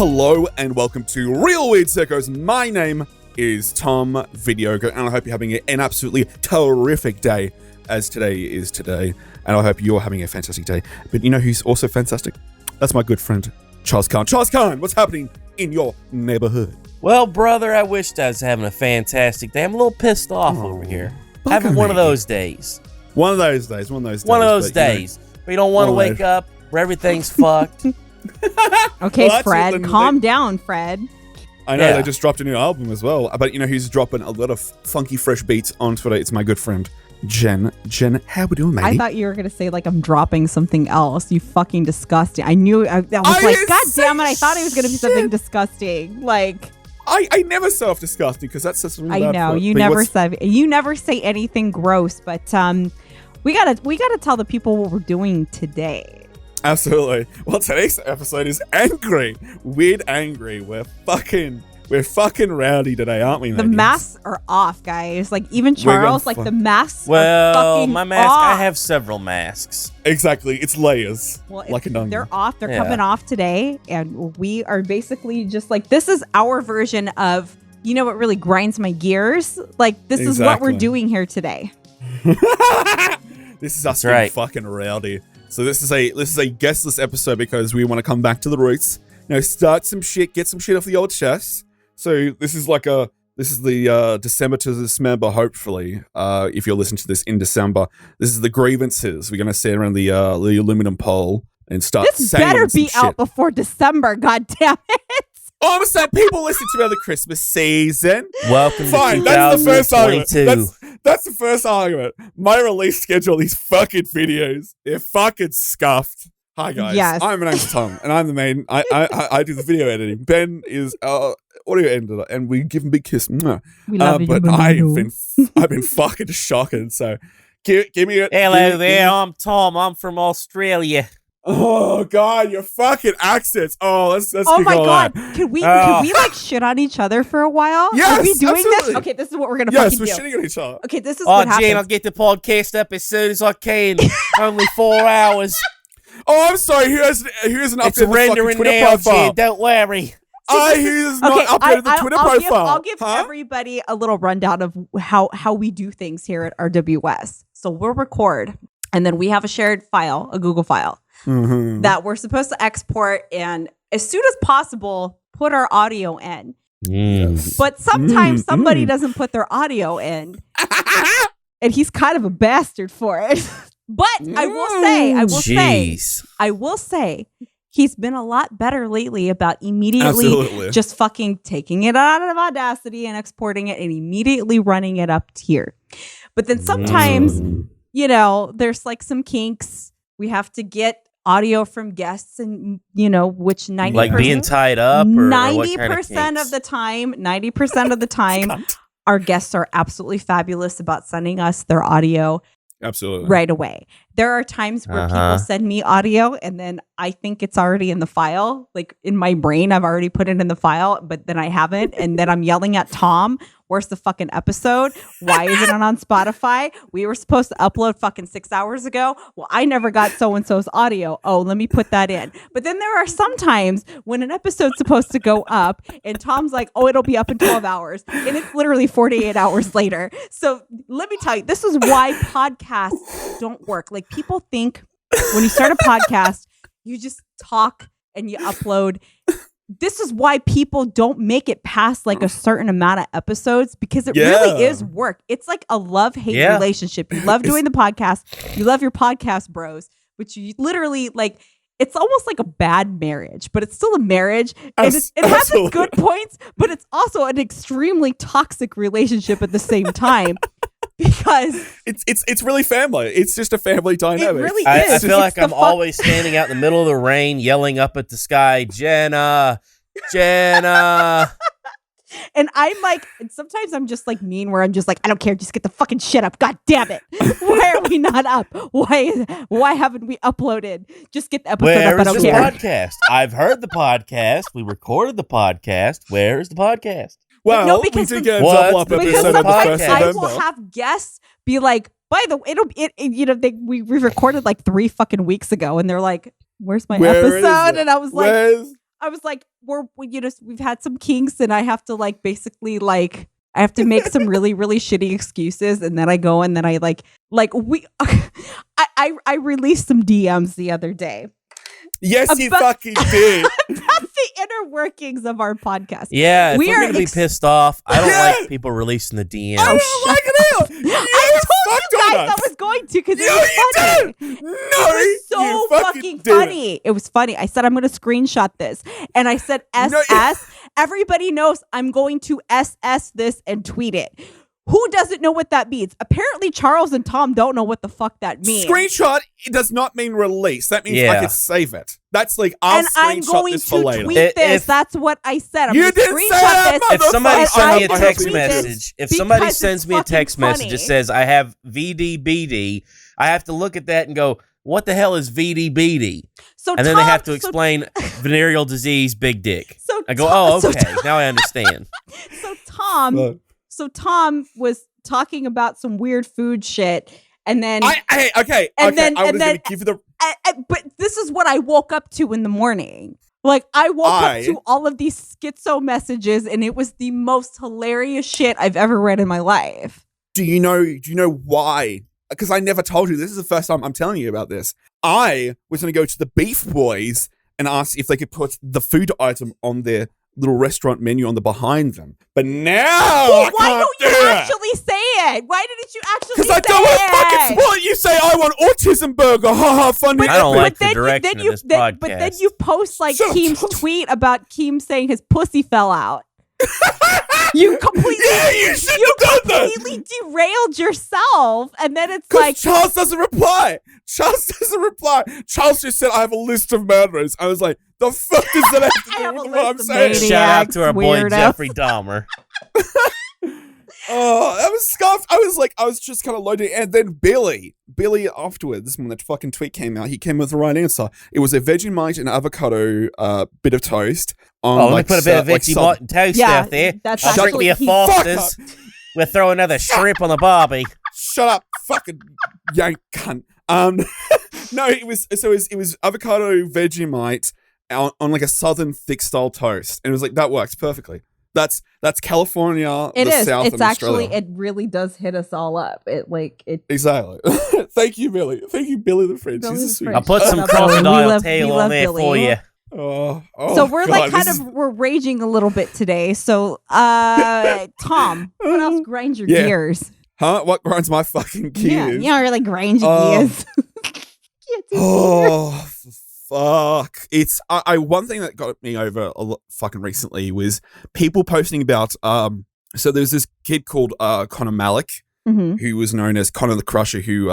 Hello and welcome to Real Weird Sickos. My name is Tom Videogo, and I hope you're having an absolutely terrific day, as today is today. And I hope you're having a fantastic day. But you know who's also fantastic? That's my good friend, Charles Khan. Charles Khan, what's happening in your neighborhood? Well, brother, I wished I was having a fantastic day. I'm a little pissed off over here. Having one of those days. One of those days. But you don't want to wake up where everything's fucked. Okay, well, Fred, calm down, Fred. I know they just dropped a new album as well, but you know who's dropping a lot of funky, fresh beats on Twitter? It's my good friend, Jen. Jen, how we doing, mate? I thought you were going to say, like, I'm dropping something else. You fucking disgusting. I knew, I was like, God damn it, I thought it was going to be something disgusting. Like... I never self-disgusting because that's just really bad. I know, you never say anything gross, but we gotta tell the people what we're doing today. Absolutely. Well, today's episode is angry. Weird angry. We're fucking rowdy today, aren't we, ladies? The masks are off, guys. Like, even Charles, like, the masks are fucking my mask, off. I have several masks. Exactly. It's layers. Well, like an onion. They're off. They're coming off today. And we are basically just like, this is our version of, you know what really grinds my gears? Like, this is what we're doing here today. This is us being fucking rowdy. So this is a guestless episode because we want to come back to the roots. You know, start some shit, get some shit off the old chest. So this is the December to December, hopefully, if you're listening to this in December. This is the grievances. We're going to sit around the aluminum pole and start saying some shit. This better be out before December, god damn it. Oh, I'm saying people listen to me on the Christmas season. Welcome to 2022. That's the first argument. That's the first argument. My release schedule, these fucking videos, they're fucking scuffed. Hi guys, yes. I'm name's Tom, and I'm the main. I do the video editing. Ben is audio editor, and we give him a big kiss. We love you, but I've been fucking shocking. So give me a hello there. I'm Tom. I'm from Australia. Oh god, your fucking accents. Oh, let's oh my god, that. Can we like shit on each other for a while? Yes, are we doing absolutely. this? Okay, this is what we're gonna fucking do. Yes, we're shitting on each other. Okay, this is what happens. Jen, I'll get the podcast up as soon as I can. Only 4 hours. Oh, I'm sorry. Here's an update. It's rendering now, Jen. Don't worry. He's not updated the Twitter profile. I'll give everybody a little rundown of how we do things here at RWS. So we'll record, and then we have a shared file, a Google file. Mm-hmm. That we're supposed to export and as soon as possible put our audio in. Yes. But sometimes somebody doesn't put their audio in. And he's kind of a bastard for it. But I will say he's been a lot better lately about immediately just fucking taking it out of Audacity and exporting it and immediately running it up here. But then sometimes, you know, there's like some kinks. We have to get audio from guests, and you know, which 90% like being tied up. 90% of the time, our guests are absolutely fabulous about sending us their audio. Absolutely. Right away. There are times where people send me audio and then I think it's already in the file. Like in my brain, I've already put it in the file, but then I haven't. And then I'm yelling at Tom, where's the fucking episode? Why isn't it on Spotify? We were supposed to upload fucking 6 hours ago. Well, I never got so-and-so's audio. Oh, let me put that in. But then there are some times when an episode's supposed to go up and Tom's like, oh, it'll be up in 12 hours. And it's literally 48 hours later. So let me tell you, this is why podcasts don't work. Like people think when you start a podcast, you just talk and you upload. This is why people don't make it past like a certain amount of episodes because it really is work. It's like a love-hate relationship. You love doing the podcast. You love your podcast bros, but you literally like, it's almost like a bad marriage, but it's still a marriage. And it has its good points, but it's also an extremely toxic relationship at the same time. Because it's really family. It's just a family dynamic. It really I is. feel like I'm always standing out in the middle of the rain, yelling up at the sky, Jenna. And I'm like, and sometimes I'm just like mean, where I'm just like, I don't care, just get the fucking shit up. God damn it! Why are we not up? Why haven't we uploaded? Just get the episode up. I don't care. Where's the podcast? I've heard the podcast. We recorded the podcast. Where is the podcast? Well, no, because we did get a double up episode on the 1st of I November. will have guests be like, by the way, we recorded like 3 fucking weeks ago, and they're like, where's my episode? And I was like, I was like, we've had some kinks, and I have to like basically like I have to make some really really shitty excuses, and then I go and then I I released some DMs the other day. Yes, you fucking did. About the inner workings of our podcast. Yeah, if we're going to be pissed off, I don't like people releasing the DMs. I don't like it out. I told you guys I was going to because it was funny. No, it was so fucking funny. It was funny. I said I'm going to screenshot this, and I said SS. Everybody knows I'm going to SS this and tweet it. Who doesn't know what that means? Apparently, Charles and Tom don't know what the fuck that means. Screenshot, it does not mean release. That means I can save it. That's like, I'll screenshot this for later. I'm going to tweet this. That's what I said. I'm you didn't say that, If somebody sends me a text message, if somebody sends me a text message that says I have VDBD, I have to look at that and go, what the hell is VDBD? And then they have to explain venereal disease, big dick. I go, okay, now I understand. So Tom was talking about some weird food shit, and then I was going to give you the. But this is what I woke up to in the morning. Like I woke up to all of these schizo messages, and it was the most hilarious shit I've ever read in my life. Do you know why? Because I never told you. This is the first time I'm telling you about this. I was going to go to the Beef Boys and ask if they could put the food item on their little restaurant menu on the behind them. But now why don't you actually say it? Why didn't you actually say it? Because I don't want to fucking spoil it. You say I want autism burger. Ha funny. I don't like the direction of this podcast. But then you post like Keem's tweet about Keem saying his pussy fell out. You completely derailed yourself, and then it's like Charles doesn't reply. Charles just said I have a list of murderers. I was like, the fuck does that have to do with what I'm saying? Shout out to our boy Jeffrey Dahmer. Oh, that was scuffed. I was just kind of loading, and then Billy afterwards, when that fucking tweet came out, he came with the right answer. It was a Vegemite and avocado bit of toast. Let me put a bit of Vegemite and toast out there. That's I'll drink me a Foster's. We'll throw another shrimp on the barbie. Shut up, fucking yank cunt. No, it was avocado Vegemite on like a southern thick style toast, and it was like that works perfectly. That's California. It is. South It's actually. Australia. It really does hit us all up. Exactly. Thank you, Billy. Thank you, Billy the Fridge. I'll put some crocodile tail on there for you. So we're we're raging a little bit today. So, Tom, what else grinds your gears? Huh? What grinds my fucking gears? Yeah, really grinds your gears. Fuck. It's one thing that got me over a lot fucking recently was people posting about so there's this kid called Connor Malick, who was known as Connor the Crusher, who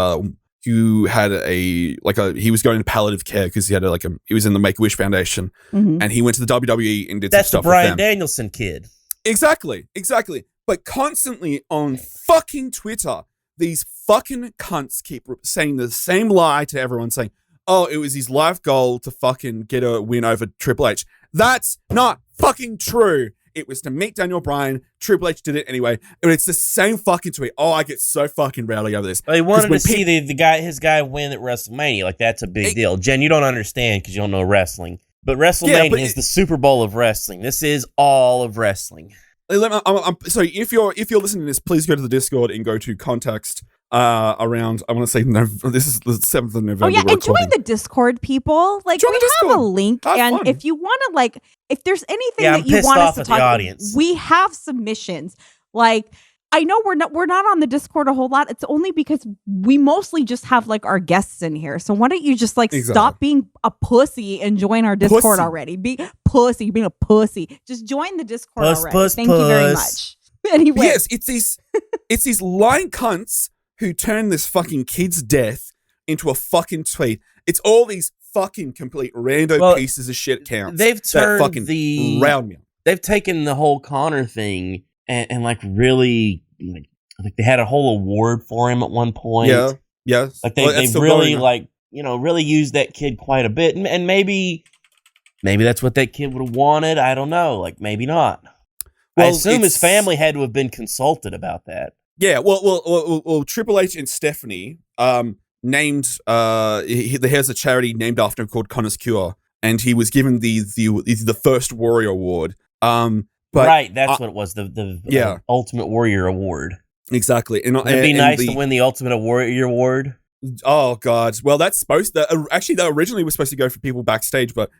had he was going to palliative care because he had he was in the Make-A-Wish Foundation, and he went to the WWE and did some stuff with them. That's the Bryan Danielson kid. Exactly. But constantly on fucking Twitter, these fucking cunts keep saying the same lie to everyone, saying, oh, it was his life goal to fucking get a win over Triple H. That's not fucking true. It was to meet Daniel Bryan. Triple H did it anyway. And it's the same fucking tweet. Oh, I get so fucking rowdy over this. Well, he wanted to see his guy win at WrestleMania. Like, that's a big deal. Jen, you don't understand because you don't know wrestling. But WrestleMania is the Super Bowl of wrestling. This is all of wrestling. So if you're listening to this, please go to the Discord and go to context around, I want to say, this is the 7th of November. Oh yeah, and join the Discord, people. Like, we have a link, and if you want to, if there's anything that you want us to talk about, we have submissions. Like, I know we're not on the Discord a whole lot. It's only because we mostly just have our guests in here. So why don't you just stop being a pussy and join our Discord already? Being a pussy. Just join the Discord already. Thank you very much. Anyway, yes, it's these lying cunts who turn this fucking kid's death into a fucking tweet. It's all these fucking complete rando pieces of shit counts. They've turned round me. They've taken the whole Connor thing and really, I think they had a whole award for him at one point. Yeah, yes. They've really really used that kid quite a bit, and maybe that's what that kid would have wanted. I don't know. Maybe not. Well, I assume his family had to have been consulted about that. Yeah, well, Triple H and Stephanie named there's a charity named after him called Connor's Cure, and he was given the first Warrior Award. But right, that's what it was. The Ultimate Warrior Award. Exactly. It'd be nice to win the Ultimate Warrior Award. Oh God! Well, that's supposed to actually that originally was supposed to go for people backstage, but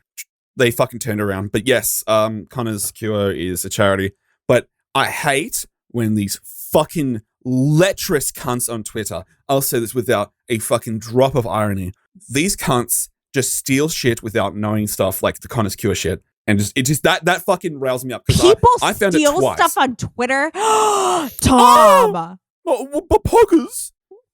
they fucking turned around. But yes, Connor's Cure is a charity. But I hate when these fucking lecherous cunts on Twitter, I'll say this without a fucking drop of irony, these cunts just steal shit without knowing stuff like the Connor's Cure shit. And that fucking riles me up. People I found steal it twice. stuff on Twitter. Tom! But poggers.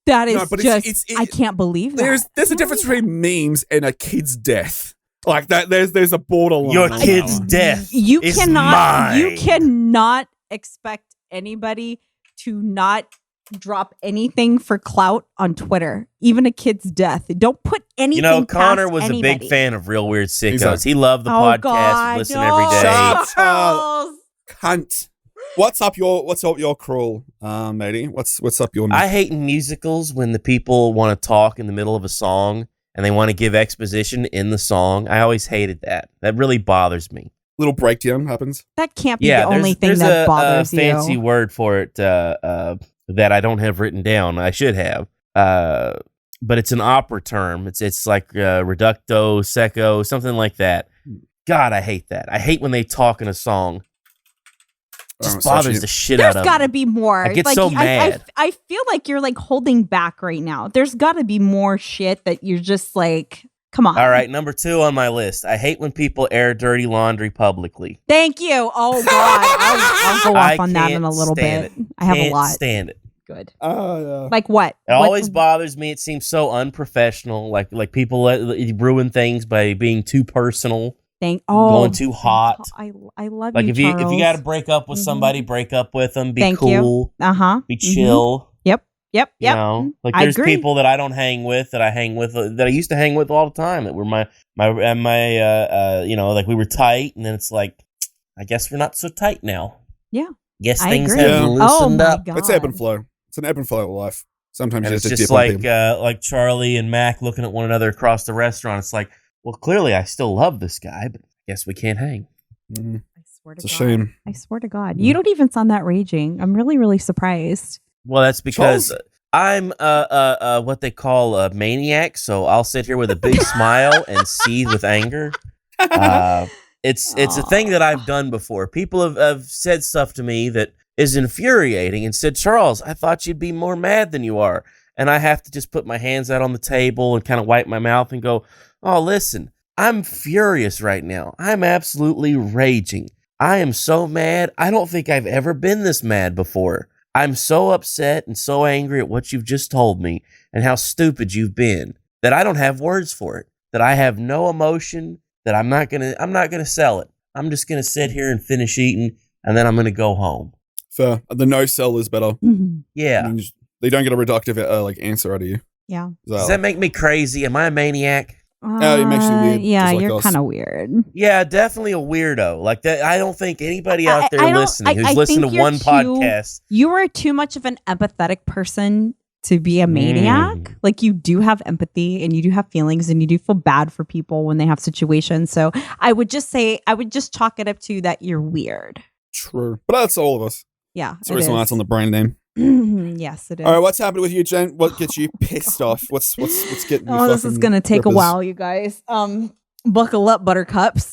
That is I can't believe that. There's a difference between memes and a kid's death. Like that, there's a borderline. Your kid's death. You is cannot. mine. You cannot expect anybody to not drop anything for clout on Twitter. Even a kid's death. Don't put anything. Connor was anybody. a big fan of Real Weird Sickos. Exactly. He loved the podcast. God, Listen every day. Charles. Cunt. What's up your crawl, matey? What's up your? I hate in musicals when the people want to talk in the middle of a song and they want to give exposition in the song. I always hated that. That really bothers me. Little breakdown happens. That can't be the only thing that bothers you. There's a fancy word for it that I don't have written down. I should have. But it's an opera term. It's like reducto, secco, something like that. God, I hate that. I hate when they talk in a song. Just bothers the shit out of me. There's got to be more. I get so mad. I feel like you're like holding back right now. There's got to be more shit that you're just like, come on. All right, number 2 on my list. I hate when people air dirty laundry publicly. Thank you. Oh God, I'll go off on that in a little bit. I have a lot. Stand it. Good. Yeah. Like what? It always bothers me. It seems so unprofessional. Like people ruin things by being too personal. Going too hot. I love like you, if you got to Charles. break up with somebody, break up with them. Be Thank cool. You. Be chill. Yep. You know, like there's people that I don't hang with that I hang with that I used to hang with all the time that were my like we were tight, and then it's like I guess we're not so tight now. Yeah. Guess I things agree. have loosened up. God. It's ebb and flow. It's an ebb and flow of life. Sometimes And you it's have to just dip like Charlie and Mac looking at one another across the restaurant. It's like, well, clearly I still love this guy, but I guess we can't hang. Mm-hmm. I swear to It's a God. shame. I swear to God. You don't even sound that raging. I'm really, really surprised. Well, that's because I'm what they call a maniac, so I'll sit here with a big smile and seethe with anger. It's a thing that I've done before. People have said stuff to me that is infuriating and said, Charles, I thought you'd be more mad than you are. And I have to just put my hands out on the table and kind of wipe my mouth and go, oh, listen, I'm furious right now. I'm absolutely raging. I am so mad. I don't think I've ever been this mad before. I'm so upset and so angry at what you've just told me and how stupid you've been that I don't have words for it, that I have no emotion, that I'm not gonna sell it. I'm just gonna sit here and finish eating, and then I'm gonna go home. Fair. The no sell is better. Mm-hmm. Yeah. I mean, they don't get a reductive answer out of you. Yeah. Does that make me crazy? Am I a maniac? It makes you weird. Yeah, just like you're us. kind of weird. Yeah, definitely a weirdo. Like that. I don't think anybody out there I listening who's think listened to one podcast. You are too much of an empathetic person to be a maniac. Like you do have empathy and you do have feelings and you do feel bad for people when they have situations. So I would just chalk it up to that you're weird. True. But that's all of us. Yeah. Sorry, someone else on the brand name. Yes, it is. All right, what's happening with you, Jen? What gets you pissed off? What's getting you this is gonna take a while, you guys. Buckle up, buttercups.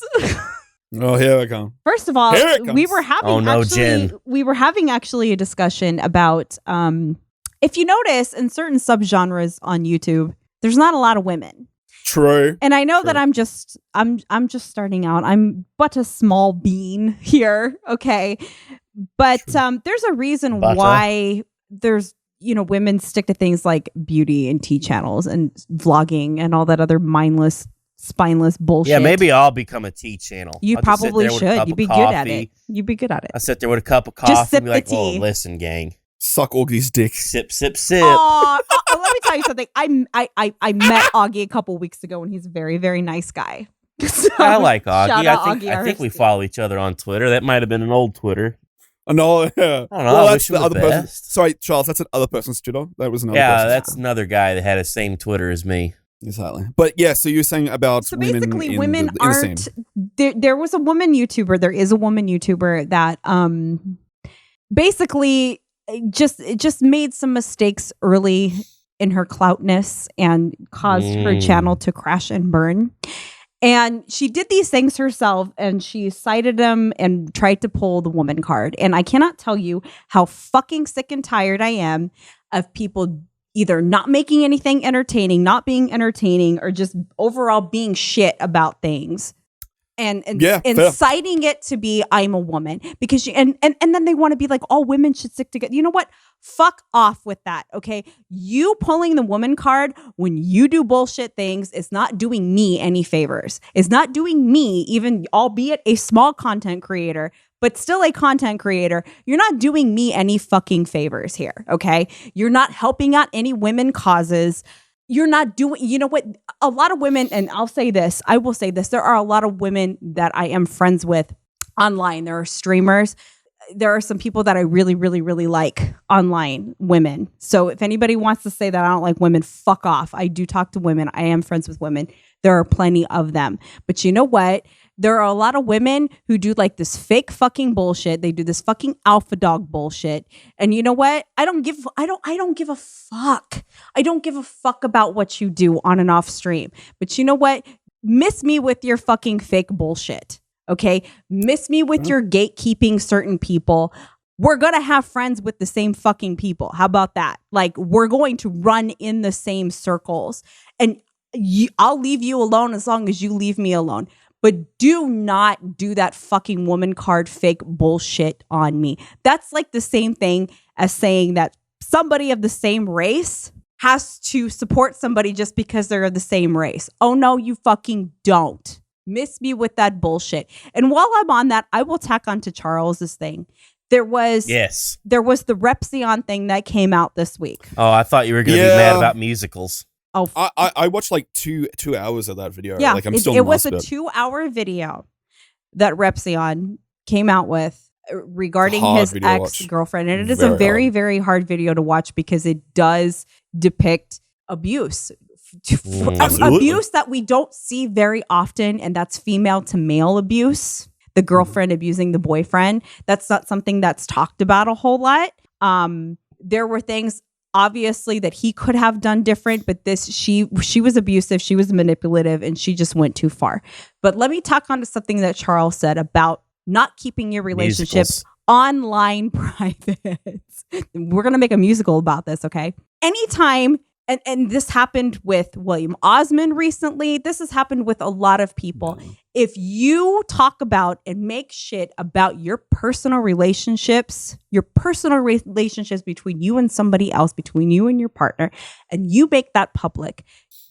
Oh, here we go. First of all, we were having Jen. We were having actually a discussion about if you notice in certain subgenres on YouTube, there's not a lot of women. True. And I know that I'm just starting out. I'm but a small bean here, okay? But there's a reason why there's women stick to things like beauty and tea channels and vlogging and all that other mindless, spineless bullshit. Yeah, maybe I'll become a tea channel. You probably should. You'd be good at it. You'd be good at it. I sit there with a cup of coffee Just sip and be like, the tea. "Oh, listen, gang, suck Augie's dick. Sip, sip, sip." Let me tell you something. I met Augie a couple weeks ago, and he's a very, very nice guy. So, I like Augie. shout out I think we follow each other on Twitter. That might have been an old Twitter. Oh, no, yeah. I don't know. Well, I that's wish him the other the person. best. Sorry, Charles, that's another person's Twitter. That was another Yeah, person's. that's another guy that had the same Twitter as me. Exactly. But yeah, so you're saying about so basically women aren't there was a woman YouTuber, there is a woman YouTuber that basically just made some mistakes early in her cloutness and caused her channel to crash and burn. And she did these things herself, and she cited them and tried to pull the woman card. And I cannot tell you how fucking sick and tired I am of people either not making anything entertaining, not being entertaining, or just overall being shit about things. And citing it to be I'm a woman because and then they want to be like all women should stick together. You know what? Fuck off with that. Okay. You pulling the woman card when you do bullshit things, it's not doing me any favors. It's not doing me, even albeit a small content creator, but still a content creator. You're not doing me any fucking favors here. Okay. You're not helping out any women causes. You're not doing, you know what? A lot of women, and I will say this, there are a lot of women that I am friends with online. There are streamers. There are some people that I really, really, really like online, women. So if anybody wants to say that I don't like women, fuck off. I do talk to women. I am friends with women. There are plenty of them. But you know what? There are a lot of women who do like this fake fucking bullshit. They do this fucking alpha dog bullshit. And you know what? I don't give a fuck. I don't give a fuck about what you do on and off stream. But you know what? Miss me with your fucking fake bullshit. Okay? Miss me with your gatekeeping certain people. We're going to have friends with the same fucking people. How about that? Like, we're going to run in the same circles. And I'll leave you alone as long as you leave me alone. But do not do that fucking woman card fake bullshit on me. That's like the same thing as saying that somebody of the same race has to support somebody just because they're of the same race. Oh, no, you fucking don't. Miss me with that bullshit. And while I'm on that, I will tack on to Charles's thing. There was the Repsion thing that came out this week. Oh, I thought you were going to be mad about musicals. Oh, I watched like two hours of that video. Yeah, like I'm still it was a 2-hour video that Repsion came out with regarding his ex-girlfriend. And it is a very, very hard video to watch because it does depict abuse. Abuse that we don't see very often, and that's female to male abuse. The girlfriend abusing the boyfriend. That's not something that's talked about a whole lot. There were things obviously that he could have done different, but she was abusive, she was manipulative, and she just went too far. But let me talk on to something that Charles said about not keeping your relationships online private. We're going to make a musical about this, okay? Anytime, and this happened with William Osmond recently, this has happened with a lot of people. If you talk about and make shit about your personal relationships between you and somebody else, between you and your partner, and you make that public,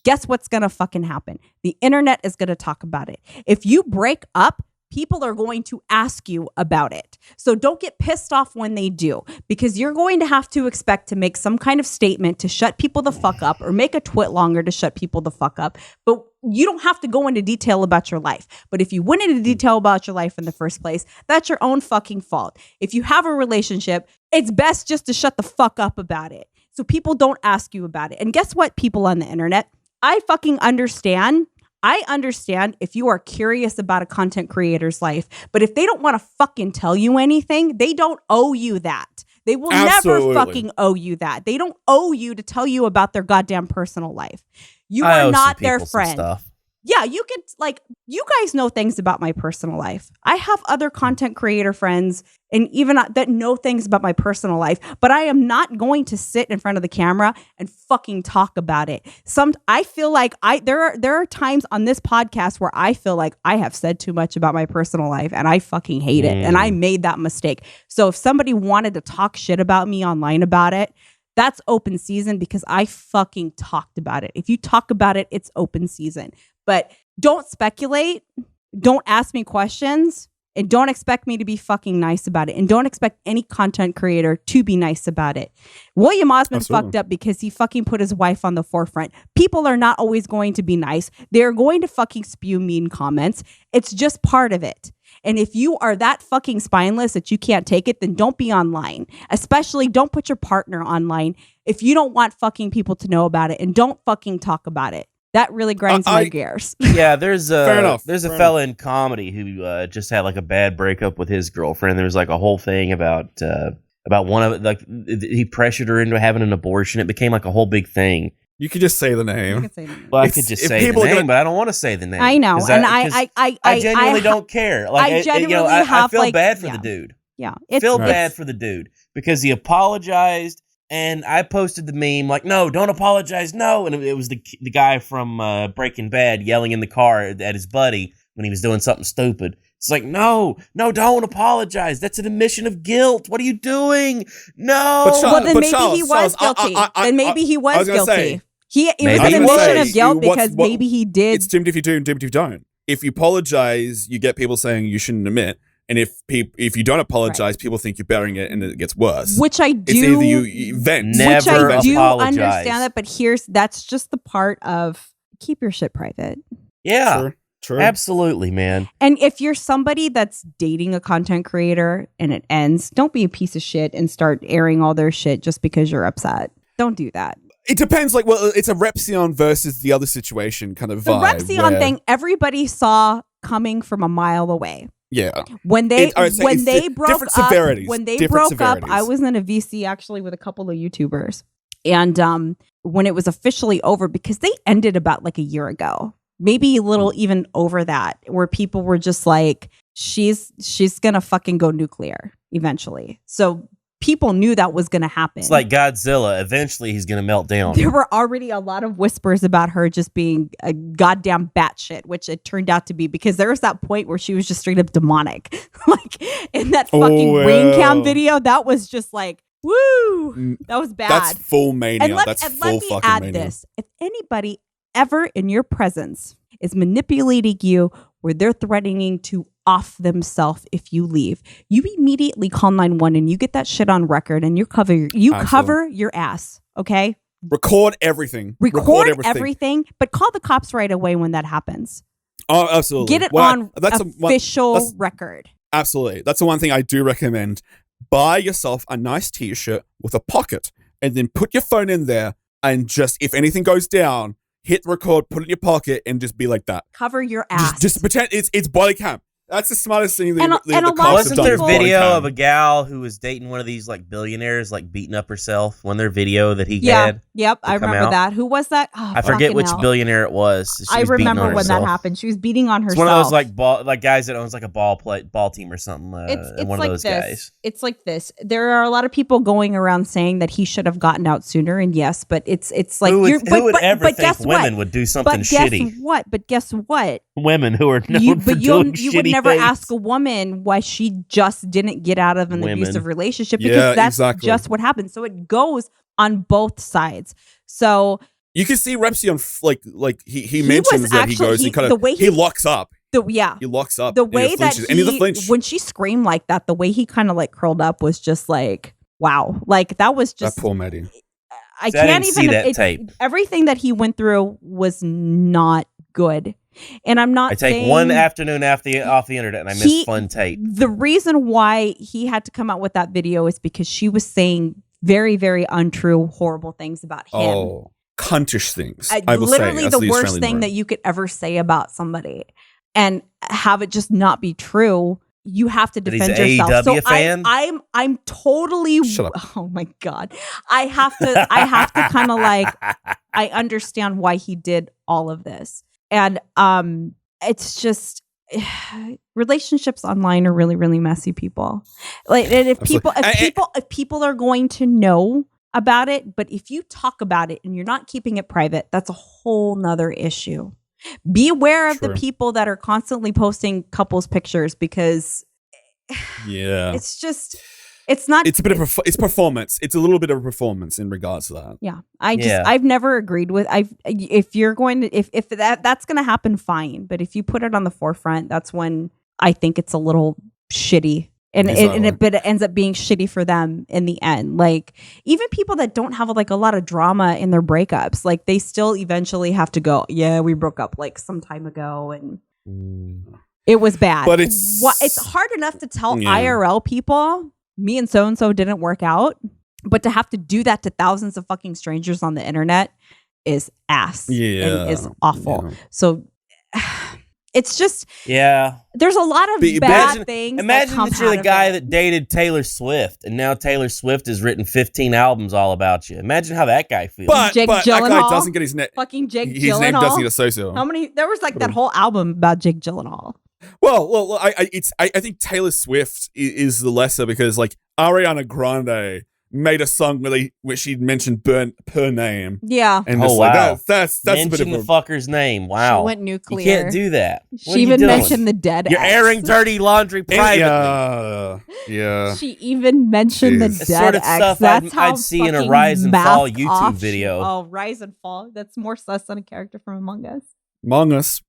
guess what's going to fucking happen? The internet is going to talk about it. If you break up, people are going to ask you about it. So don't get pissed off when they do, because you're going to have to expect to make some kind of statement to shut people the fuck up, or make a twit longer to shut people the fuck up. But you don't have to go into detail about your life. But if you went into detail about your life in the first place, that's your own fucking fault. If you have a relationship, it's best just to shut the fuck up about it, so people don't ask you about it. And guess what, people on the internet? I fucking understand. I understand if you are curious about a content creator's life, but if they don't want to fucking tell you anything, they don't owe you that. They will never fucking owe you that. They don't owe you to tell you about their goddamn personal life. You are not their friend. Yeah, you could, like, you guys know things about my personal life. I have other content creator friends and even that know things about my personal life, but I am not going to sit in front of the camera and fucking talk about it. I feel like there are times on this podcast where I feel like I have said too much about my personal life, and I fucking hate it. And I made that mistake. So if somebody wanted to talk shit about me online about it, that's open season, because I fucking talked about it. If you talk about it, it's open season. But don't speculate. Don't ask me questions. And don't expect me to be fucking nice about it. And don't expect any content creator to be nice about it. William Osmond fucked up because he fucking put his wife on the forefront. People are not always going to be nice. They're going to fucking spew mean comments. It's just part of it. And if you are that fucking spineless that you can't take it, then don't be online. Especially don't put your partner online if you don't want fucking people to know about it. And don't fucking talk about it. That really grinds my gears. Yeah, there's Fair enough. There's a fella in comedy who just had like a bad breakup with his girlfriend. There was like a whole thing about one of like he pressured her into having an abortion. It became like a whole big thing. You could just say the name. Well, I could just say the name, but I don't want to say the name. I know, and I genuinely don't care. Like I feel bad for the dude. Yeah, bad for the dude because he apologized. And I posted the meme like, no, don't apologize, no. And it was the guy from Breaking Bad yelling in the car at his buddy when he was doing something stupid. It's like, no, don't apologize. That's an admission of guilt. What are you doing? No. Then maybe he was guilty. Then maybe he was guilty. It was an admission of guilt because maybe he did. It's dimmed if you do and dimmed if you don't. If you apologize, you get people saying you shouldn't admit. And if you don't apologize, people think you're burying it, and it gets worse. Which I do. It's either you vent. Which I do understand that, but that's just the part of keep your shit private. Yeah, true. Absolutely, man. And if you're somebody that's dating a content creator and it ends, don't be a piece of shit and start airing all their shit just because you're upset. Don't do that. It depends. Like, well, it's a Repsion versus the other situation kind of vibe. The Repsion thing, everybody saw coming from a mile away. Yeah. When they broke up, severities. I was in a VC actually with a couple of YouTubers. And when it was officially over, because they ended about like a year ago, maybe a little even over that, where people were just like, she's going to fucking go nuclear eventually. So people knew that was going to happen. It's like Godzilla. Eventually, he's going to melt down. There were already a lot of whispers about her just being a goddamn batshit, which it turned out to be, because there was that point where she was just straight up demonic. Like in that fucking rain cam video, that was just like, woo, that was bad. That's full mania. And let me add this. If anybody ever in your presence is manipulating you where they're threatening to off themselves if you leave, you immediately call 911 and you get that shit on record and you cover your ass, okay? Record everything. Record everything, but call the cops right away when that happens. Oh, absolutely. Get it on official record. Absolutely. That's the one thing I do recommend. Buy yourself a nice t-shirt with a pocket and then put your phone in there and just, if anything goes down, hit record, put it in your pocket, and just be like that. Cover your ass. Just pretend it's body cam. That's the smartest thing the cops have done. Wasn't there video of a gal who was dating one of these like billionaires, like beating up herself? When their video that he had? Yep, I remember that. Who was that? Oh, I forget which billionaire it was. I remember when that happened. She was beating on herself. It's one of those like guys that owns like a ball team or something. It's one like of those guys. It's like this. There are a lot of people going around saying that he should have gotten out sooner, and yes, but it's like who would ever think women would do something shitty? But guess what? Women who are known for doing shitty you would never things. ask a woman why she just didn't get out of an abusive relationship, because that's just what happens. So it goes on both sides. So you can see Repsion like he mentions that he goes and kind of he locks up. He locks up. The way that when she screamed like that, the way he kind of like curled up was just like, wow. Like that was just that poor Maddie. I can't even see that tape. Everything that he went through was not good. And I'm not saying... I take one afternoon off the internet and I miss fun tape. The reason why he had to come out with that video is because she was saying very, very untrue, horrible things about him. Oh, cuntish things. I will literally say. the worst thing that you could ever say about somebody, and have it just not be true. You have to defend yourself. AEW fan? I'm totally. Shut up. Oh my God. I have to kind of like, I understand why he did all of this. And it's just relationships online are really, really messy, people. Like, and if people are going to know about it, but if you talk about it and you're not keeping it private, that's a whole nother issue. Be aware of the people that are constantly posting couples pictures, because it's a bit of it's performance. It's a little bit of a performance in regards to that. Yeah. I've never agreed with, if you're going to, if that's going to happen, fine. But if you put it on the forefront, that's when I think it's a little shitty. And it ends up being shitty for them in the end. Like, even people that don't have like a lot of drama in their breakups, like they still eventually have to go, yeah, we broke up like some time ago and it was bad. But it's hard enough to tell IRL people, me and so-and-so didn't work out, but to have to do that to thousands of fucking strangers on the internet, is ass. Yeah. And is awful. Yeah. So it's just there's a lot of bad things. Imagine that you're the guy that dated Taylor Swift, and now Taylor Swift has written 15 albums all about you. Imagine how that guy feels. But that guy doesn't get his name. Fucking Jake Gyllenhaal. His name doesn't get associated. How many? There was like that whole album about Jake Gyllenhaal. Well, I think Taylor Swift is the lesser because like Ariana Grande made a song where she'd mentioned per name. Yeah. And that's mention a bit of the fucker's name. Wow. She went nuclear. You can't do that. She even mentioned the dead You're airing dirty laundry privately. Yeah. She even mentioned the dead sort of ex. Stuff I'd see in a Rise and Fall YouTube video. Oh, Rise and Fall. That's more sus than a character from Among Us. Among Us.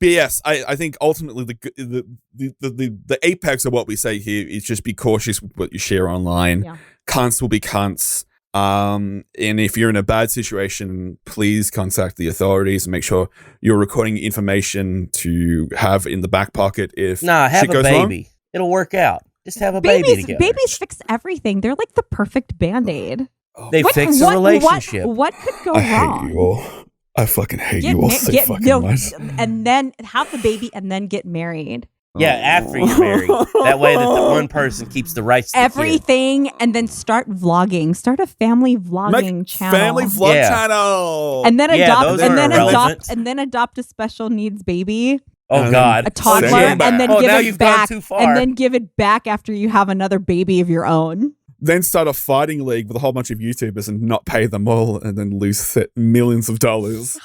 But yes, I think ultimately the apex of what we say here is just be cautious with what you share online. Yeah. Cunts will be cunts. And if you're in a bad situation, please contact the authorities and make sure you're recording information to have in the back pocket if have shit a goes baby. wrong. It'll work out. Just have a baby together. Babies fix everything. They're like the perfect Band-Aid. They fix a relationship. What could go wrong? Hate you all. I fucking hate you all so fucking much. And then have the baby and then get married. Yeah, after you're married. That way that the one person keeps the rights to everything the kid. And then start vlogging. Start a family vlogging channel. Family vlog channel. And then adopt a special needs baby. Oh God. A toddler and then give it back. And then give it back after you have another baby of your own. Then start a fighting league with a whole bunch of YouTubers and not pay them all and then lose millions of dollars.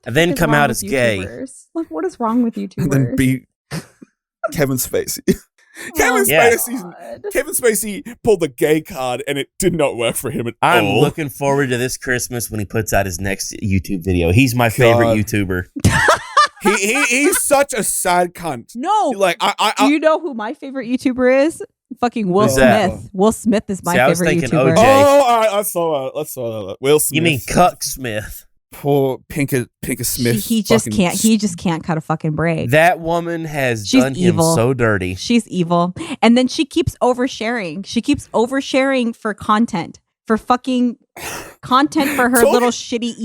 And then come out as gay. Like, what is wrong with YouTubers? And then beat Kevin Spacey. Kevin Spacey pulled the gay card and it did not work for him at all. I'm looking forward to this Christmas when he puts out his next YouTube video. He's my favorite YouTuber. He's such a sad cunt. No. Like, do you know who my favorite YouTuber is? Fucking Will Smith. Will Smith is my favorite YouTuber. OJ. Oh, I saw that. Will Smith. You mean Cuck Smith? Poor Pinker Smith. He just can't cut a fucking break. That woman has done evil. Him so dirty. She's evil. And then she keeps oversharing. She keeps oversharing for content. For fucking content for her little shitty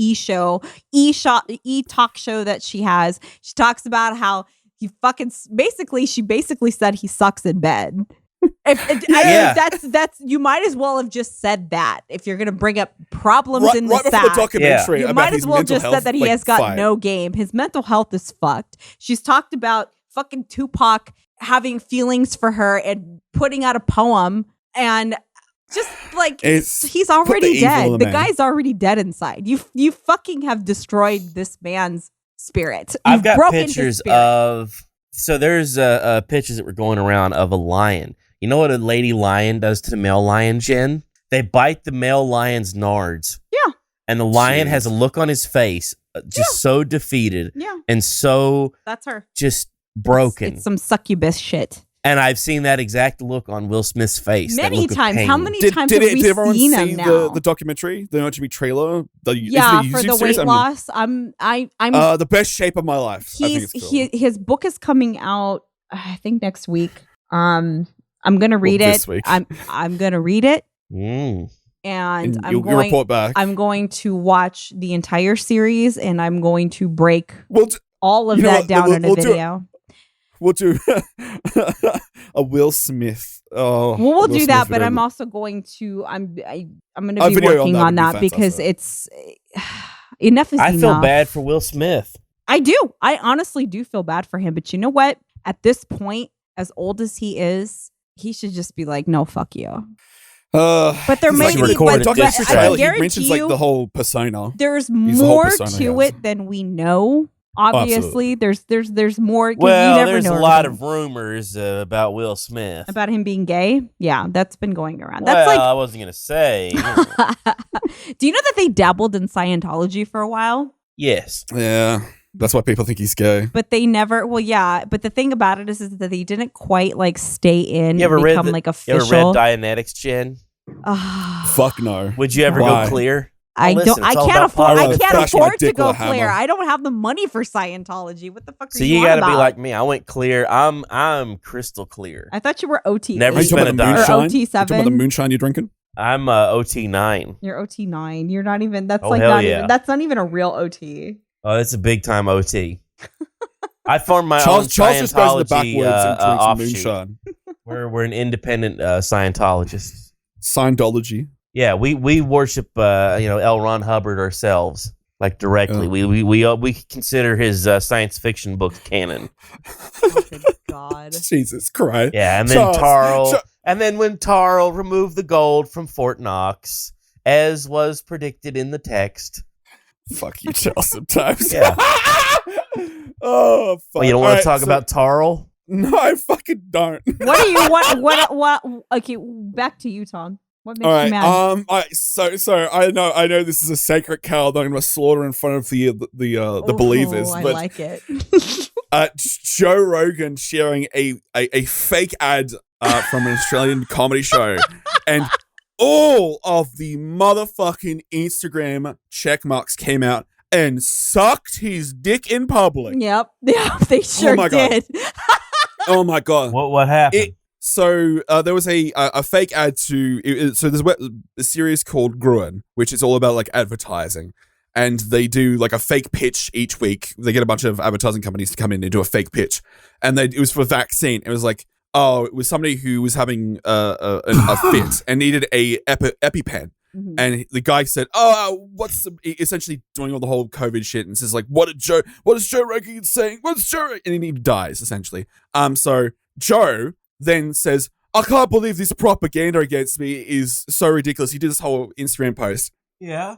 e-talk show that she has. She talks about how he she basically said he sucks in bed. That's you might as well have just said that if you're gonna bring up problems in the documentary. You might as well just said that he has got no game. His mental health is fucked. She's talked about fucking Tupac having feelings for her and putting out a poem and just like he's already dead. The guy's already dead inside. You fucking have destroyed this man's spirit. I've got pictures of there's pictures that were going around of a lion. You know what a lady lion does to the male lion, Jen? They bite the male lion's nards. Yeah. And the lion has a look on his face, just so defeated. Yeah. And so that's her. Just broken. It's some succubus shit. And I've seen that exact look on Will Smith's face. Many times. How many times have we seen him now? Did everyone see the documentary, the OTV trailer? For the weight loss. I'm the best shape of my life. His book is coming out, I think next week. I'm gonna read it. This week. I'm gonna read it. And you'll report back. I'm going to watch the entire series and I'm going to break all of that down in a video. We'll do a Will Smith. We'll do that, but I'm also going to. I'm going to be working on that because it's enough is enough. I feel bad for Will Smith. I do. I honestly do feel bad for him. But you know what? At this point, as old as he is, he should just be like, "No, fuck you." But there may be. He mentions like the whole persona. There's more to it than we know. Obviously, there's more. Well, you never there's know a lot of rumors about Will Smith. About him being gay? Yeah, that's been going around. That's I wasn't going to say. Do you know that they dabbled in Scientology for a while? Yes. Yeah, that's why people think he's gay. But they never, but the thing about it is that they didn't quite like stay in and become like official. You ever read Dianetics, Jen? Fuck no. Would you ever go clear? I can't afford to go clear. I don't have the money for Scientology. What the fuck are you on about? So you gotta be like me. I went clear. I'm crystal clear. I thought you were OT. Never spent a dime. Or OT7. You talking about the moonshine you're drinking? I'm OT9. You're OT9. You're not even. That's even. That's not even a real OT. Oh, it's a big time OT. I formed my Charles own just goes in the Scientology backwards and offshoot. We're an independent Scientologist. Scientology. Yeah, we worship L. Ron Hubbard ourselves, like directly. We consider his science fiction books canon. Oh, good God. Jesus Christ. Yeah, and then and then when Tarl removed the gold from Fort Knox, as was predicted in the text. Fuck you, Charles, sometimes. Yeah. Oh, fuck. Well, you don't want to talk about Tarl? No, I fucking don't. What do you what? Okay, back to you, Tom. What makes you mad? So I know this is a sacred cow that I'm gonna slaughter in front of the believers. I but, like it. Joe Rogan sharing a fake ad from an Australian comedy show, and all of the motherfucking Instagram checkmarks came out and sucked his dick in public. Yep, they sure did. Oh my God! What happened? So there was a fake ad so there's a series called Gruen, which is all about like advertising, and they do like a fake pitch each week. They get a bunch of advertising companies to come in and do a fake pitch, and it was for vaccine. It was like, it was somebody who was having a fit and needed a EpiPen. Mm-hmm. And the guy said, essentially doing all the whole COVID shit, and says like, what is Joe Rogan saying? What's Joe Rogan? And he dies, essentially. So Joe then says, I can't believe this propaganda against me is so ridiculous. He did this whole Instagram post. Yeah.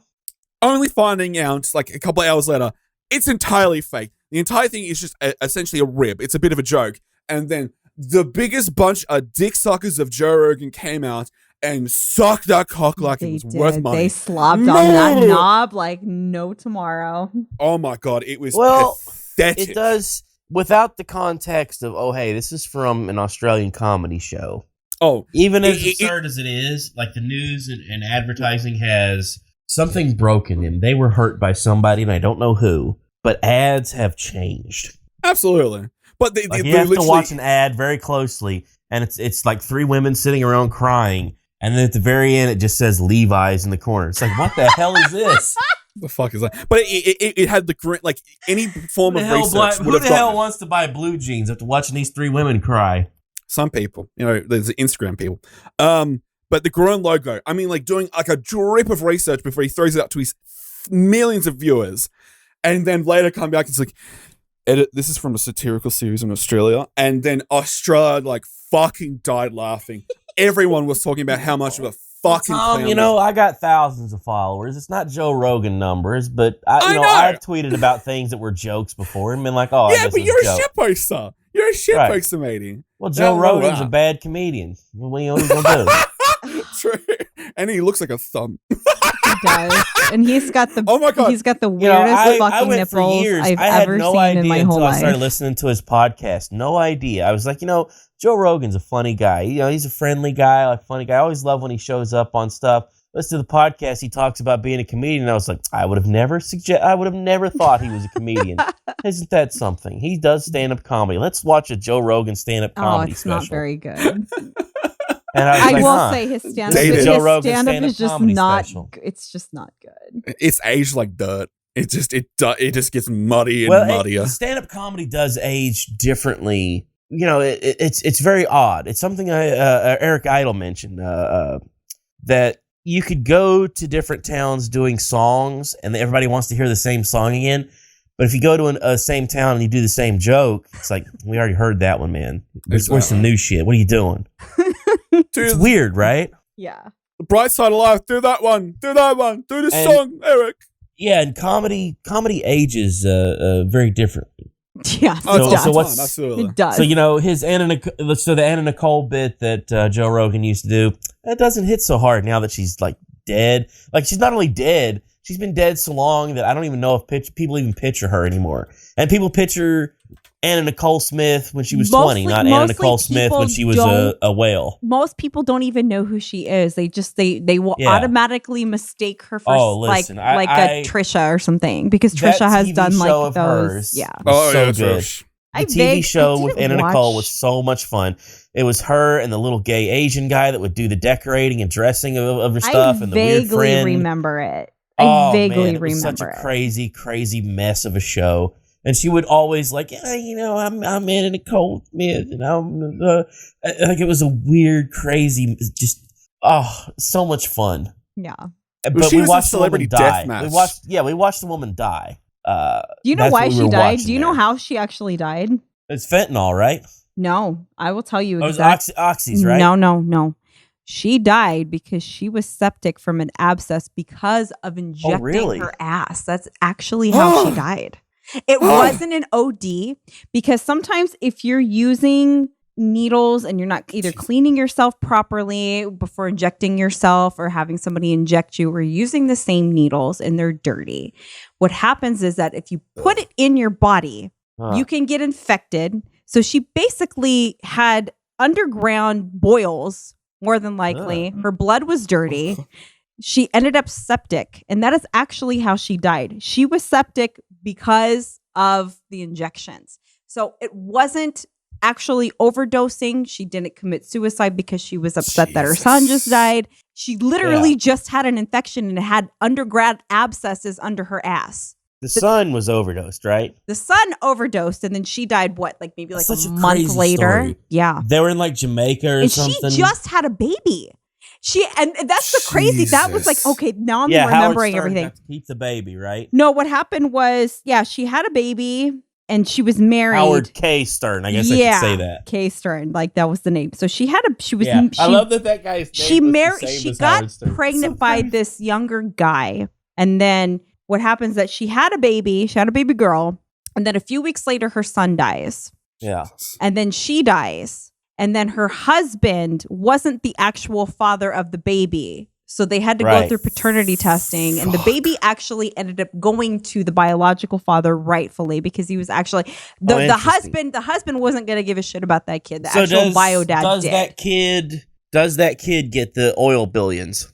Only finding out, like a couple of hours later, it's entirely fake. The entire thing is just essentially a rib. It's a bit of a joke. And then the biggest bunch of dick suckers of Joe Rogan came out and sucked that cock like it was worth money. They slobbed on that knob like no tomorrow. Oh my God, it was pathetic. It does, without the context of, hey, this is from an Australian comedy show. Oh. Even as absurd as it is, like the news and advertising has something broken in. They were hurt by somebody, and I don't know who, but ads have changed. Absolutely. But you have to watch an ad very closely, and it's like three women sitting around crying, and then at the very end, it just says Levi's in the corner. It's like, what the hell is this? The fuck is that? But it had the like any form of research. Who the hell wants to buy blue jeans after watching these three women cry? Some people, there's the Instagram people. But the Gruen logo, I mean, like doing like a drip of research before he throws it out to his millions of viewers, and then later come back and it's like, edit. This is from a satirical series in Australia, and then Australia like fucking died laughing. Everyone was talking about how much of a fucking clown. I got thousands of followers. It's not Joe Rogan numbers, but I've tweeted about things that were jokes before and been like, oh, yeah, but you're a shit poster. You're a shit poster, matey. Well, Joe Rogan's a bad comedian. What are you gonna do? True, and he looks like a thumb. He does, and he's got the he's got the weirdest fucking nipples I've ever seen in my whole life. I started listening to his podcast. No idea. I was like, Joe Rogan's a funny guy. He's a friendly guy, like funny guy. I always love when he shows up on stuff. Listen to the podcast. He talks about being a comedian. And I was like, I would have never thought he was a comedian. Isn't that something? He does stand-up comedy. Let's watch a Joe Rogan stand-up comedy special. It's not very good. And I will say his stand-up is just not. It's just not good. It's aged like dirt. It just gets muddy and muddier. Stand-up comedy does age differently. It's very odd. It's something Eric Idle mentioned that you could go to different towns doing songs, and everybody wants to hear the same song again. But if you go to a same town and you do the same joke, it's like, we already heard that one, man. Where's some new shit? What are you doing? Dude, it's weird, right? Yeah. The bright side of life. Do that one. Do this song, Eric. Yeah, and comedy ages very differently. Yeah, absolutely. It does. So the Anna Nicole bit that Joe Rogan used to do, that doesn't hit so hard now that she's like dead. Like, she's not only dead, she's been dead so long that I don't even know if people even picture her anymore. And people picture Anna Nicole Smith when she was 20, not Anna Nicole Smith when she was a whale. Most people don't even know who she is. They will automatically mistake her for a Trisha or something, because Trisha has done like those. Yeah. So good. The TV show with Anna Nicole was so much fun. It was her and the little gay Asian guy that would do the decorating and dressing of her stuff, and the weird friend. I vaguely remember it. It was such a crazy, crazy mess of a show. And she would always I'm Anna Nicole, man, and like it was a weird, crazy, just so much fun. Yeah. But we watched the woman die. We watched the woman die. Do you know why she died? Do you know how she actually died? It's fentanyl, right? No, I will tell you exactly. It was oxys, right? No. She died because she was septic from an abscess because of injecting her ass. That's actually how she died. It wasn't an OD, because sometimes if you're using needles and you're not either cleaning yourself properly before injecting yourself or having somebody inject you, or using the same needles and they're dirty, what happens is that if you put it in your body, you can get infected. So she basically had underground boils, more than likely. Her blood was dirty. She ended up septic, and that is actually how she died. She was septic because of the injections. So it wasn't actually overdosing. She didn't commit suicide because she was upset that her son just died. She literally just had an infection and had underground abscesses under her ass. The son was overdosed, right? The son overdosed, and then she died, maybe a month later? Story. Yeah. They were in Jamaica or something. And she just had a baby. And that's the crazy. That was okay, now I'm remembering everything. To keep the baby, right? No, what happened was, she had a baby and she was married. Howard K. Stern, I guess I could say that. K. Stern, that was the name. So she had I love that guy's name she got pregnant by this younger guy, and then what happens that she had a baby girl, and then a few weeks later her son dies. Yeah. And then she dies. And then her husband wasn't the actual father of the baby. So they had to go through paternity testing. And the baby actually ended up going to the biological father rightfully, because he was actually the husband wasn't going to give a shit about that kid. The actual bio dad did. Does that kid get the oil billions?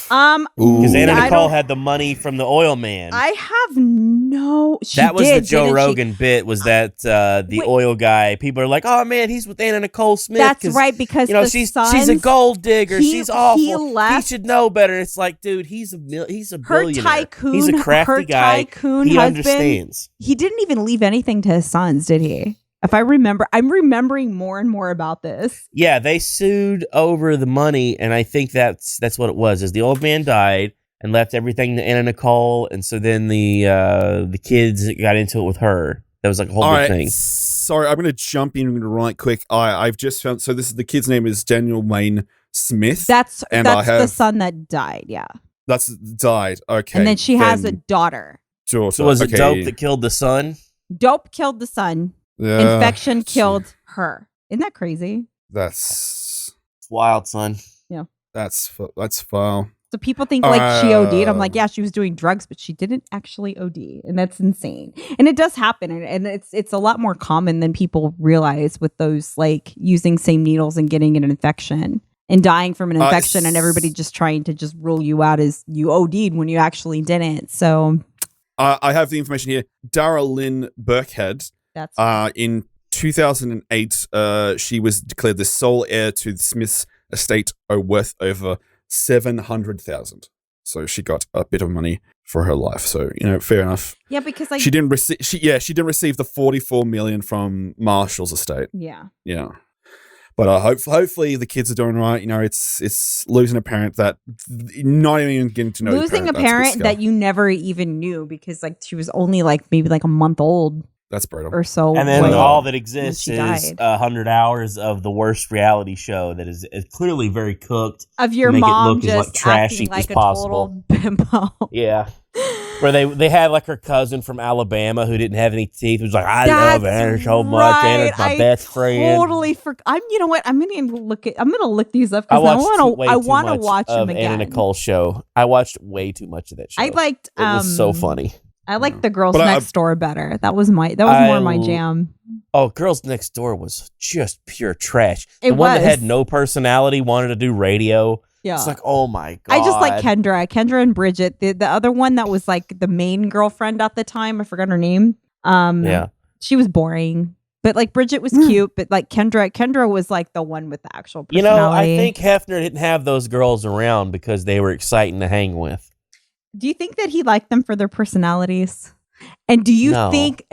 Because Anna Nicole had the money from the oil man. I have no. That was the Joe Rogan bit. Was that the oil guy? People are like, "Oh man, he's with Anna Nicole Smith." That's right, because she's a gold digger. She's awful. He should know better. It's like, dude, he's a billionaire. Her tycoon, he's a crafty guy. He understands. He didn't even leave anything to his sons, did he? If I remember, I'm remembering more and more about this. Yeah, they sued over the money, and I think that's what it was. Is the old man died and left everything to Anna Nicole, and so then the kids got into it with her. That was a whole big thing. Sorry, I'm going to jump in right quick. I've just found, so this is the kid's name is Daniel Wayne Smith. That's the son that died. Yeah, that's died. Okay, and then she has a daughter. So was it dope that killed the son? Dope killed the son. Yeah, infection killed her. Isn't that crazy? That's wild, son. Yeah. That's foul. So people think she OD'd. I'm like, yeah, she was doing drugs, but she didn't actually OD, and that's insane. And it does happen, and it's a lot more common than people realize with those using same needles and getting an infection and dying from an infection, and everybody just trying to just rule you out as you OD'd when you actually didn't. So I have the information here. Dara Lynn Burkhead. That's in 2008, she was declared the sole heir to the Smith's estate worth over $700,000. So she got a bit of money for her life. So fair enough. Yeah, because she didn't receive. She didn't receive the $44 million from Marshall's estate. Yeah. Yeah. But hopefully the kids are doing right. It's losing a parent that not even getting to know. Losing a parent that you never even knew, because she was only maybe a month old. That's brutal. Or so. And then all that exists is 100 hours of the worst reality show that is clearly very cooked. Of your mom just as trashy acting as possible. A total bimbo. Yeah. Where they had her cousin from Alabama who didn't have any teeth. Who was like, I love Anna so much. Anna's my best friend. Totally forgot. You know what? I'm gonna look these up because I want to watch them again. Anna Nicole show. I watched way too much of that show. I liked. It was so funny. I like the Girls Next Door better. That was more my jam. Oh, Girls Next Door was just pure trash. The one that had no personality wanted to do radio. Yeah. It's oh my God. I just like Kendra and Bridget. The other one that was the main girlfriend at the time, I forgot her name. Yeah. she was boring. But like Bridget was cute, but like Kendra was like the one with the actual personality. I think Hefner didn't have those girls around because they were exciting to hang with. Do you think that he liked them for their personalities? And do you think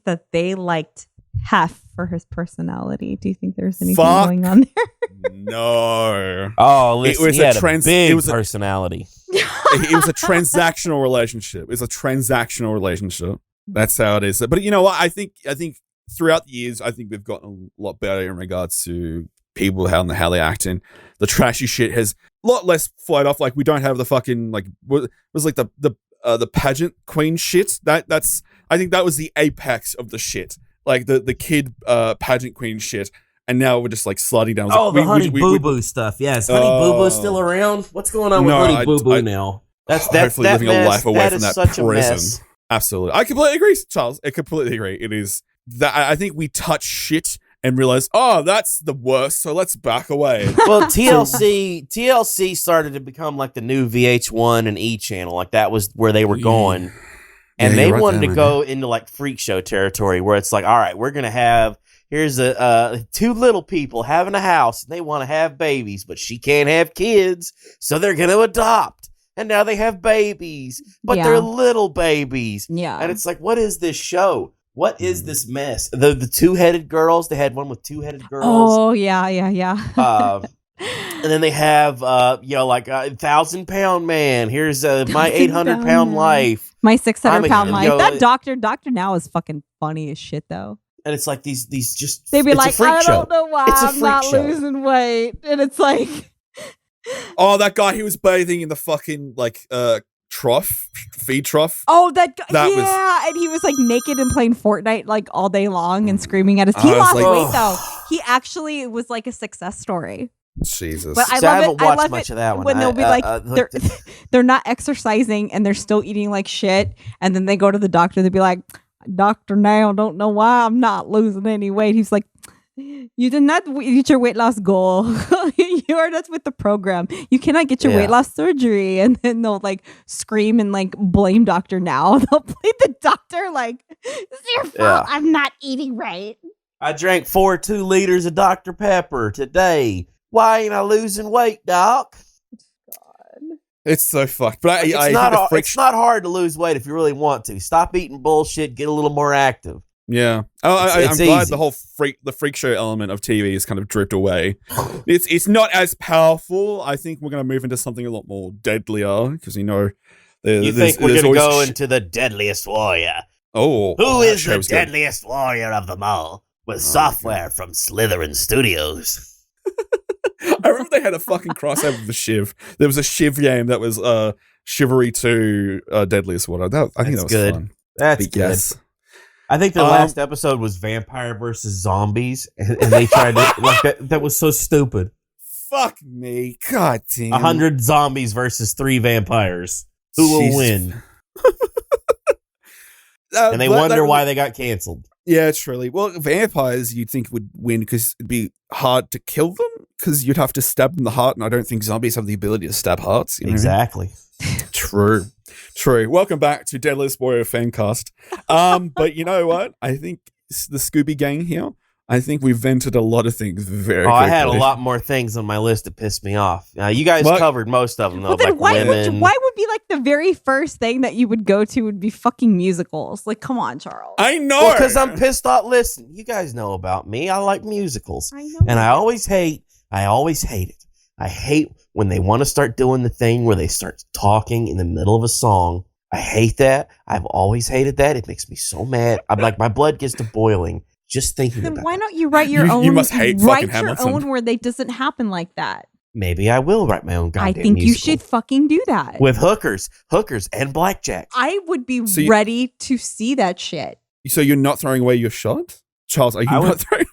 that they liked Hef for his personality? Do you think there's anything going on there? No. Oh, listen, he had a big personality. It was a transactional relationship. It's a transactional relationship. That's how it is. But you know what? I think throughout the years, I think we've gotten a lot better in regards to people, how they're acting. The trashy shit has a lot less flight off. Like we don't have the fucking like what was like the pageant queen shit. That's I think that was the apex of the shit. Like the kid pageant queen shit. And now we're just like sliding down. The Honey Boo Boo stuff. Yeah, is Honey Boo Boo still around? What's going on with Honey Boo Boo now? That's hopefully living a life away from that such prison. Absolutely. I completely agree, Charles. I completely agree. It is that I think we touch shit and realize, oh, that's the worst, so let's back away. Well, TLC started to become like the new VH1 and E channel. Like that was where they were going. And they wanted to go into like freak show territory where it's like, all right, we're going to have, here's two little people having a house and they want to have babies, but she can't have kids, so they're going to adopt. And now they have babies, but they're little babies. Yeah. And it's like, what is this show? What is this mess? The two-headed girls, they had one with two-headed girls. Oh, yeah. And then they have, like a 1,000-pound man. Here's my 800-pound life. My 600-pound life. That Dr. Now is fucking funny as shit, though. And it's like these just... They'd be like, I don't know why I'm not losing weight. And it's like... Oh, that guy, he was bathing in the fucking, like, feed trough. Oh, that guy, and he was, like, naked and playing Fortnite, like, all day long and screaming at us. He lost weight, though. He actually was, like, a success story. Jesus. But I haven't watched much of that one. When they'll be like, they're not exercising and they're still eating like shit. And then they go to the doctor. They'll be like, Doctor, now don't know why I'm not losing any weight. He's like, you did not reach your weight loss goal. You are not with the program. You cannot get your weight loss surgery. And then they'll like scream and like blame Doctor Now. They'll play the doctor like, it's your fault. I'm not eating right. I drank 2 liters of Dr. Pepper today. Why ain't I losing weight, Doc? God. It's so fucked. But it's not hard to lose weight if you really want to. Stop eating bullshit. Get a little more active. Yeah. I'm glad the whole freak show element of TV has kind of dripped away. It's not as powerful. I think we're going to move into something a lot more deadlier because you think we're going to go into the Deadliest Warrior? Oh, who is the Deadliest Warrior of them all? With software from Slytherin Studios. I remember they had a fucking crossover with the Shiv. There was a Shiv game that was Chivalry 2 Deadliest Warrior. I think that was good. Fun. That's good. Yes. I think the last episode was vampire versus zombies, and they tried to like that. That was so stupid. Fuck me, god damn. 100 zombies versus 3 vampires. Who will win? And they wonder why they got canceled. Yeah, truly. Well, vampires you'd think would win because it'd be hard to kill them because you'd have to stab them in the heart, and I don't think zombies have the ability to stab hearts. Exactly. True. Welcome back to Deadliest Warrior Fancast. But you know what? I think the Scooby Gang here, I think we've vented a lot of things very quickly. I had a lot more things on my list that pissed me off. You guys covered most of them, though. Well, then why would be like the very first thing that you would go to would be fucking musicals? Like, come on, Charles. I know. Because I'm pissed off. Listen, you guys know about me. I like musicals. I know. And I always hate it. I hate when they want to start doing the thing where they start talking in the middle of a song. I hate that. I've always hated that. It makes me so mad. I'm like, my blood gets to boiling just thinking about it. Then why don't you write your own? You must hate fucking Hamilton. Your own where they doesn't happen like that. Maybe I will write my own goddamn I think musical. You should fucking do that. With hookers and blackjack. I would be ready to see that shit. So you're not throwing away your shot? Charles, are you not throwing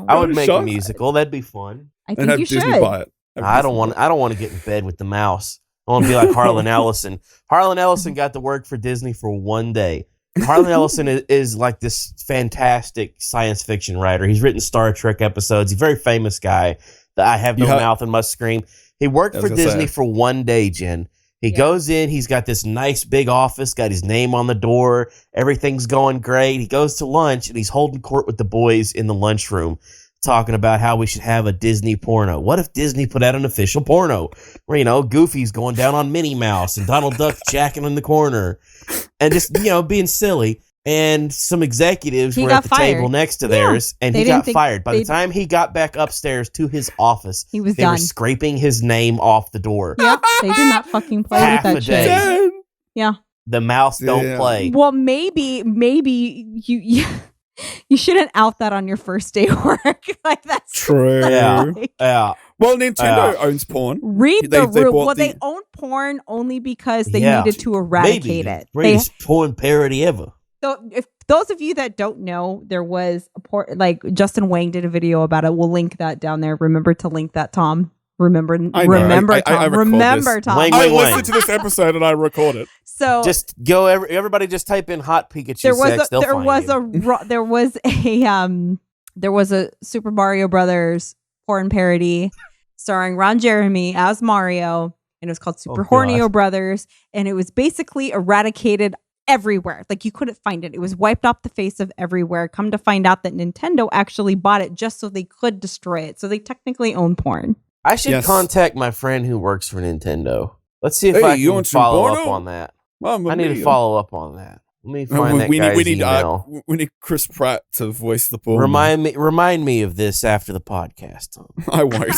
I would make a musical. That'd be fun. I think you should. Buy it. I don't want to get in bed with the mouse. I want to be like Harlan Ellison. Harlan Ellison got to work for Disney for one day. Harlan Ellison is like this fantastic science fiction writer. He's written Star Trek episodes. He's a very famous guy. I have no mouth and must scream. He worked for Disney for one day, Jen. He goes in. He's got this nice big office, got his name on the door. Everything's going great. He goes to lunch, and he's holding court with the boys in the lunchroom, talking about how we should have a Disney porno. What if Disney put out an official porno where, Goofy's going down on Minnie Mouse and Donald Duck jacking in the corner and just, being silly. And some executives were at the table next to theirs, and he got fired. By the time he got back upstairs to his office, they were scraping his name off the door. Yeah, they did not fucking play with that shit. Yeah. The mouse don't play. Well, maybe you shouldn't out that on your first day of work. Like, that's true. Yeah. Well, Nintendo owns porn. Read the rule. Well, they own porn only because they needed to eradicate it. Greatest porn parody ever. So, if those of you that don't know, there was Justin Whang did a video about it. We'll link that down there. Remember to link that, Tom. Remember, Tom. I listened to this episode and I record it. So just go. Everybody, just type in "hot Pikachu sex." There was a Super Mario Brothers porn parody starring Ron Jeremy as Mario, and it was called Super Hornio Brothers, and it was basically eradicated everywhere. Like, you couldn't find it. It was wiped off the face of everywhere. Come to find out that Nintendo actually bought it just so they could destroy it. So they technically own porn. I should contact my friend who works for Nintendo. Let's see if I can follow up on that. I need to follow up on that. Let me find that guy's email. We need Chris Pratt to voice the porn. Remind me of this after the podcast, Tom. I won't.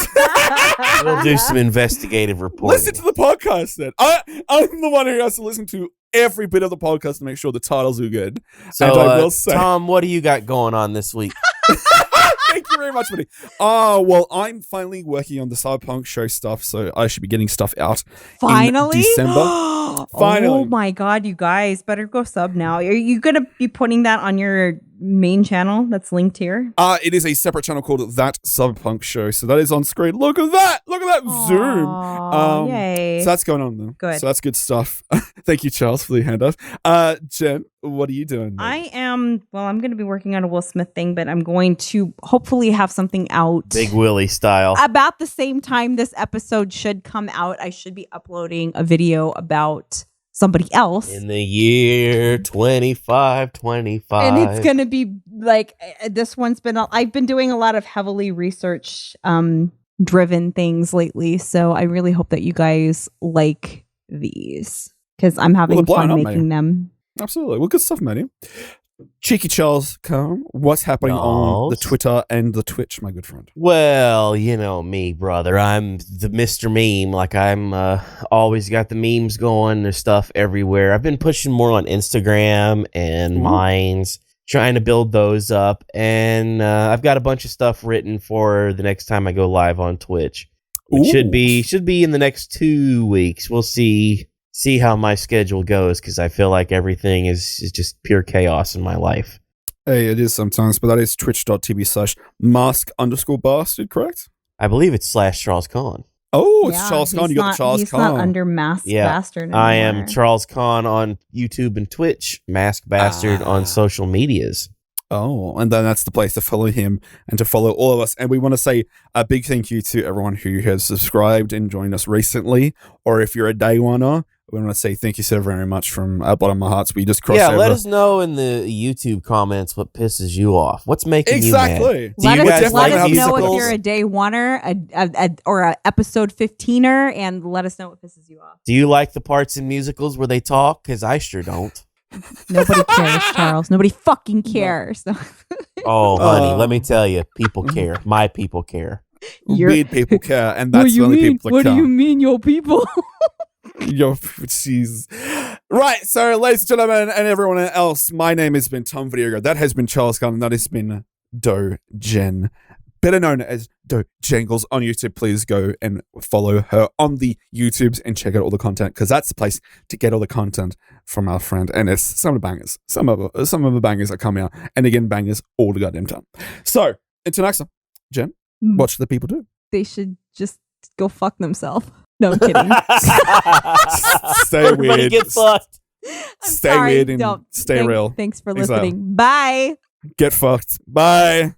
We'll do some investigative reporting. Listen to the podcast then. I'm the one who has to listen to every bit of the podcast to make sure the titles are good. So, and I will say, Tom, what do you got going on this week? Thank you very much, buddy. Well, I'm finally working on the Cyberpunk show stuff, so I should be getting stuff out finally? In December. Finally. Oh my God, you guys better go sub now. Are you going to be putting that on your main channel that's linked here? It is a separate channel called That Cyberpunk Show, so that is on screen. Look at that! Look at that zoom! Yay. So that's going on then. Good. So that's good stuff. Thank you, Charles, for the handoff. Jen, what are you doing? I'm going to be working on a Will Smith thing, but I'm going to hopefully have something out. Big Willie style. About the same time this episode should come out, I should be uploading a video about somebody else. In the year 2525. And it's going to be like, this one's been, I've been doing a lot of heavily research driven things lately. So I really hope that you guys like these, because I'm having fun making them. Absolutely. Well, good stuff, Maddie. Cheeky Charles, what's happening on the Twitter and the Twitch, my good friend? Well, you know me, brother. I'm the Mr. Meme. Like, I'm always got the memes going. There's stuff everywhere. I've been pushing more on Instagram and Minds, trying to build those up. And I've got a bunch of stuff written for the next time I go live on Twitch. Which should be in the next 2 weeks. We'll see how my schedule goes, because I feel like everything is just pure chaos in my life. Hey, it is sometimes, but that is twitch.tv/mask_bastard, correct? I believe it's /Charles Khan. Oh, it's Charles Khan. You got the Charles Khan. He's not under Mask Bastard anymore. I am Charles Khan on YouTube and Twitch, Mask Bastard on social medias. Oh, and then that's the place to follow him and to follow all of us. And we want to say a big thank you to everyone who has subscribed and joined us recently, or if you're a day oneer, we want to say thank you so very much from our bottom of our hearts. We just crossed over. Let us know in the YouTube comments what pisses you off. What's making you mad? Exactly. Let us know if you're a day oneer or a episode 15er, and let us know what pisses you off. Do you like the parts in musicals where they talk? Because I sure don't. Nobody cares, Charles. Nobody fucking cares. Oh, honey, let me tell you, people care. My people care. Weird people care, and that's the only people that What care. do you mean, your people? Yo, jeez. Right, so ladies and gentlemen, and everyone else, my name has been Tom Videogo. That has been Charles Gunn, and that has been Do Jen, better known as Do Jangles on YouTube. Please go and follow her on the YouTubes and check out all the content, because that's the place to get all the content from our friend. And it's some of the bangers. Some of the bangers are coming out, and again, bangers all the goddamn time. So, until next time, Jen, what should the people do? They should just go fuck themselves. No, I'm kidding. Stay weird. Get fucked. Stay weird and stay real. Thanks for listening. Bye. Get fucked. Bye.